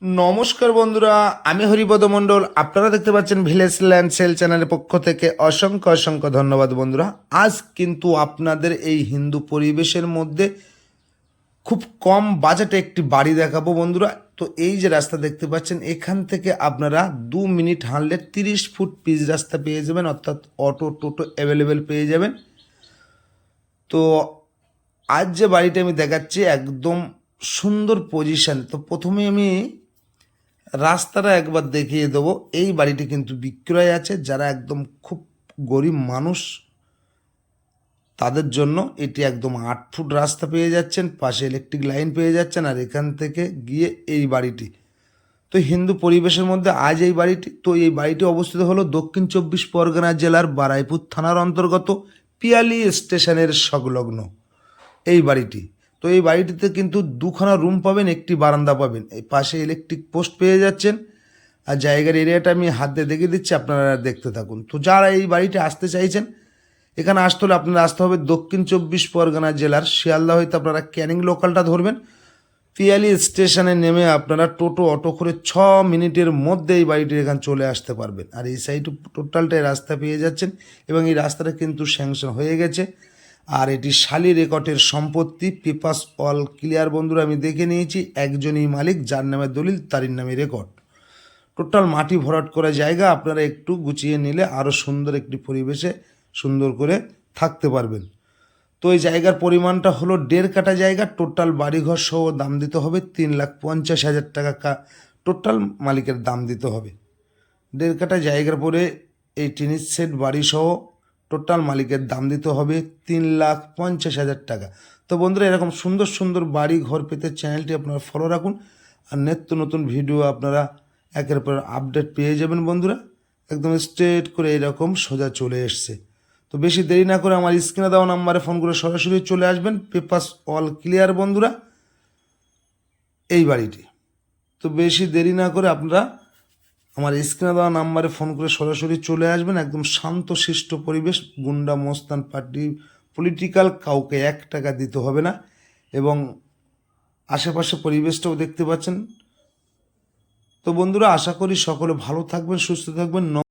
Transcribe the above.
নমস্কার বন্ধুরা, আমি হরিপদ মণ্ডল। আপনারা দেখতে পাচ্ছেন ভিলেজ ল্যান্ড সেল চ্যানেলের পক্ষ থেকে অসংখ্য অসংখ্য ধন্যবাদ বন্ধুরা। আজ কিন্তু আপনাদের এই হিন্দু পরিবেশের মধ্যে খুব কম বাজেটে একটি বাড়ি দেখাবো বন্ধুরা। তো এই যে রাস্তা দেখতে পাচ্ছেন, এখান থেকে আপনারা 2 মিনিট হাঁটলে 30 ফুট পিচ রাস্তা পেয়ে যাবেন, অর্থাৎ অটো টোটো অ্যাভেলেবেল পেয়ে যাবেন। তো আজ যে বাড়িটা আমি দেখাচ্ছি একদম সুন্দর পজিশন। তো প্রথমে আমি রাস্তাটা একবার দেখিয়ে দেবো। এই বাড়িটি কিন্তু বিক্রয় আছে, যারা একদম খুব গরিব মানুষ তাদের জন্য এটি একদম 8 ফুট রাস্তা পেয়ে যাচ্ছেন, পাশে ইলেকট্রিক লাইন পেয়ে যাচ্ছেন, আর এখান থেকে গিয়ে এই বাড়িটি তো হিন্দু পরিবেশের মধ্যে আজ এই বাড়িটি। তো এই বাড়িটি অবস্থিত হলো দক্ষিণ 24 পরগনা জেলার বারাইপুর থানার অন্তর্গত পিয়ালি স্টেশনের সংলগ্ন এই বাড়িটি। তো এই বাড়িটিতে কিন্তু 2খানা রুম পাবেন, একটি বারান্দা পাবেন, এই পাশে ইলেকট্রিক পোস্ট পেয়ে যাচ্ছেন। আর জায়গার এরিয়াটা আমি হাত দিয়ে দেখিয়ে দিচ্ছি, আপনারা দেখতে থাকুন। তো যারা এই বাড়িতে আসতে চাইছেন, এখানে আসতে হলে আপনারা আসতে হবে দক্ষিণ 24 পরগনা জেলার শিয়ালদা হইতে আপনারা ক্যানিং লোকালটা ধরবেন। পিয়ালি স্টেশনে নেমে আপনারা টোটো অটো করে 6 মিনিটের মধ্যে এই বাড়িটির এখানে চলে আসতে পারবেন। আর এই সাইড টোটালটাই রাস্তা পেয়ে যাচ্ছেন, এবং এই রাস্তাটা কিন্তু স্যাংশন হয়ে গেছে। আর এটি শালি রেকর্ডের সম্পত্তি, পেপারস অল ক্লিয়ার বন্ধুরা। আমি দেখে নিয়েছি, একজনই মালিক, যার নামে দলিল তারই নামে রেকর্ড। টোটাল মাটি ভরাট করা জায়গা, আপনারা একটু গুছিয়ে নিলে আরও সুন্দর একটি পরিবেশে সুন্দর করে থাকতে পারবেন। তো এই জায়গার পরিমাণটা হলো 1.5 কাঠা জায়গা। টোটাল বাড়িঘর সহ দাম দিতে হবে 3,50,000 টাকা টোটাল মালিকের দাম দিতে হবে। 1.5 কাঠা জায়গার পরে এই টিনের সেট বাড়ি সহ টোটাল মালিকের দাম দিতে হবে 3,50,000 টাকা। তো বন্ধুরা, এরকম সুন্দর সুন্দর বাড়ি ঘর পেতে চ্যানেলটি আপনারা ফলো রাখুন, আর নিত্য নতুন ভিডিও আপনারা একের পর আপডেট পেয়ে যাবেন বন্ধুরা। একদম স্ট্রেট করে এরকম সোজা চলে এসছে। তো বেশি দেরি না করে আমার স্ক্রিনে দেওয়া নাম্বারে ফোন করে সরাসরি চলে আসবেন। পেপারস অল ক্লিয়ার বন্ধুরা এই বাড়িটি। তো বেশি দেরি না করে আপনারা আমার স্ক্রিনে দেওয়া নাম্বারে ফোন করে সরাসরি চলে আসবেন। একদম শান্তশিষ্ট পরিবেশ, গুন্ডা মস্তান পার্টি পলিটিক্যাল কাউকে 1 টাকা দিতে হবে না, এবং আশেপাশে পরিবেশটাও দেখতে পাচ্ছেন। তো বন্ধুরা, আশা করি সকলে ভালো থাকবেন, সুস্থ থাকবেন।